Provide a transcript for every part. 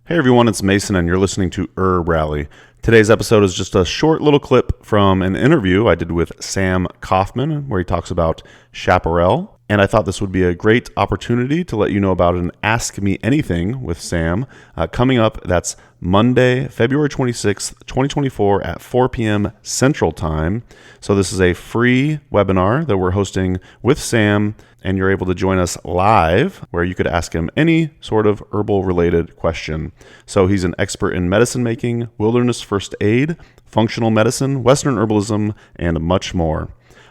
Hey everyone, it's Mason and you're listening to HerbRally. Today's episode is just a short little clip from an interview I did with Sam Coffman where he talks about chaparral. And I thought this would be a great opportunity to let you know about an Ask Me Anything with Sam coming up. That's Monday, February 26th, 2024 at 4 p.m. Central Time. So this is a free webinar that we're hosting with Sam, and you're able to join us live where you could ask him any sort of herbal related question. So he's an expert in medicine making, wilderness first aid, functional medicine, Western herbalism, and much more.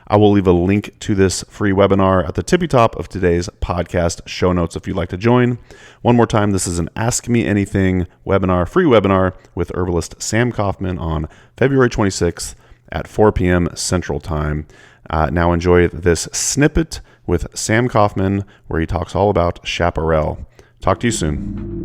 I will leave a link to this free webinar at the tippy top of today's podcast show notes if you'd like to join. One more time, this is an Ask Me Anything webinar, free webinar with herbalist Sam Coffman on February 26th at 4 p.m. Central Time. Now enjoy this snippet with Sam Coffman where he talks all about chaparral. Talk to you soon.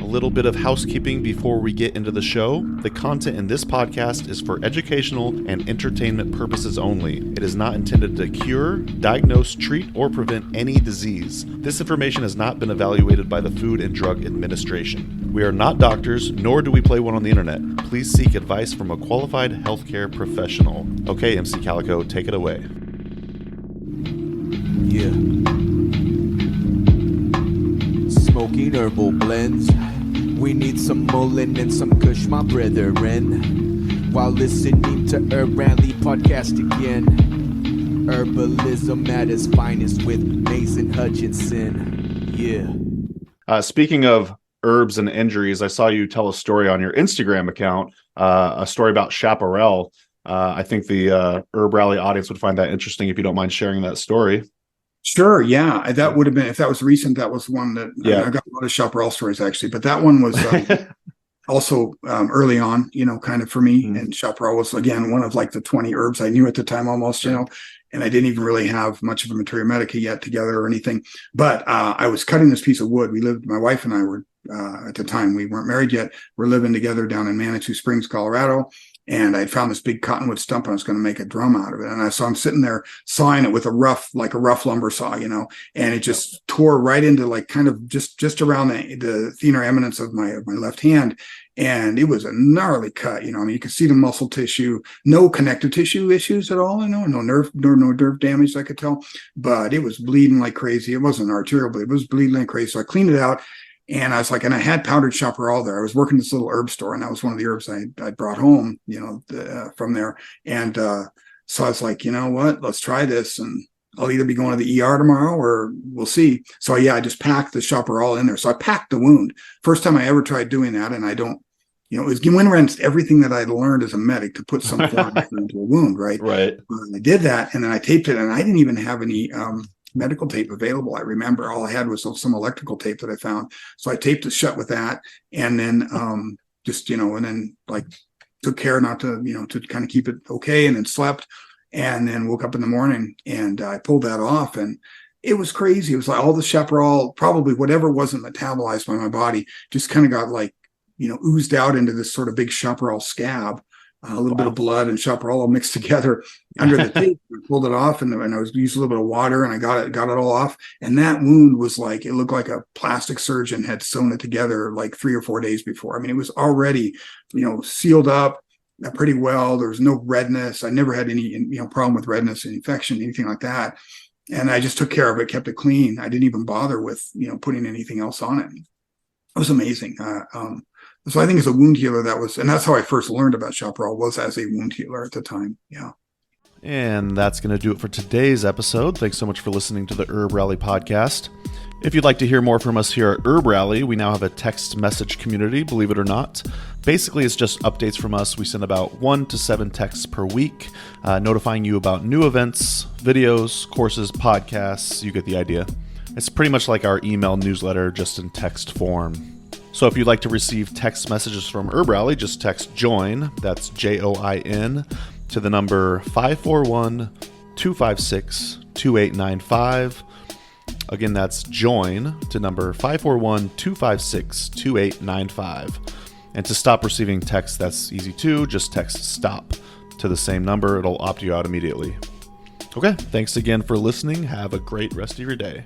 A little bit of housekeeping before we get into the show. The content in this podcast is for educational and entertainment purposes only. It is not intended to cure, diagnose, treat, or prevent any disease. This information has not been evaluated by the Food and Drug Administration. We are not doctors, nor do we play one on the internet. Please seek advice from a qualified healthcare professional. Okay, MC Calico, take it away. Yeah. Smoking herbal blends. We need some Mullen and some Kush, my brethren. While listening to HerbRally Podcast again. Herbalism at its finest with Mason Hutchinson. Yeah. Speaking of herbs and injuries, I saw you tell a story on your Instagram account, a story about chaparral. I think the HerbRally audience would find that interesting if you don't mind sharing that story. Sure. Yeah. That would have been, if that was recent, that was one that I got a lot of chaparral stories actually, but that one was also early on, kind of for me. Mm-hmm. And chaparral was, again, one of like the 20 herbs I knew at the time almost, and I didn't even really have much of a materia medica yet together or anything. But I was cutting this piece of wood. My wife and I were, at the time, we weren't married yet. We're living together down in Manitou Springs, Colorado. And I found this big cottonwood stump and I was going to make a drum out of it. And so I'm sitting there sawing it with a rough lumber saw, and it just tore right into like kind of just around the thenar eminence of my left hand. And it was a gnarly cut, you could see the muscle tissue, no connective tissue issues at all, no nerve damage I could tell, but it was bleeding like crazy. It wasn't arterial, but it was bleeding like crazy. So I cleaned it out. And I was like, and I had powdered chaparral there. I was working this little herb store, and that was one of the herbs I brought home, from there. And so I was like, you know what, let's try this. And I'll either be going to the ER tomorrow or we'll see. So I just packed the chaparral in there. So I packed the wound. First time I ever tried doing that. And I don't, it went against everything that I'd learned as a medic to put some form into a wound, right? Right. I did that. And then I taped it, and I didn't even have any medical tape available. I remember all I had was some electrical tape that I found. So I taped it shut with that. And then and then like took care not to, to kind of keep it okay, and then slept, and then woke up in the morning and I pulled that off, and it was crazy. It was like all the chaparral, probably whatever wasn't metabolized by my body, just kind of got like, oozed out into this sort of big chaparral scab. A little bit of blood and chaparral all mixed together under the tape. I pulled it off, and I was using a little bit of water, and I got it all off. And that wound was like, it looked like a plastic surgeon had sewn it together like 3 or 4 days before. I mean, it was already, sealed up pretty well. There was no redness. I never had any, problem with redness and infection, anything like that. And I just took care of it, kept it clean. I didn't even bother with, putting anything else on it. It was amazing. So I think as a wound healer, and that's how I first learned about chaparral, was as a wound healer at the time. Yeah. And that's going to do it for today's episode. Thanks so much for listening to the HerbRally Podcast. If you'd like to hear more from us here at HerbRally, we now have a text message community, believe it or not. Basically, it's just updates from us. We send about 1 to 7 texts per week, notifying you about new events, videos, courses, podcasts. You get the idea. It's pretty much like our email newsletter, just in text form. So if you'd like to receive text messages from HerbRally, just text JOIN, that's JOIN, to the number 541-256-2895. Again, that's JOIN to number 541-256-2895. And to stop receiving text, that's easy too. Just text STOP to the same number. It'll opt you out immediately. Okay, thanks again for listening. Have a great rest of your day.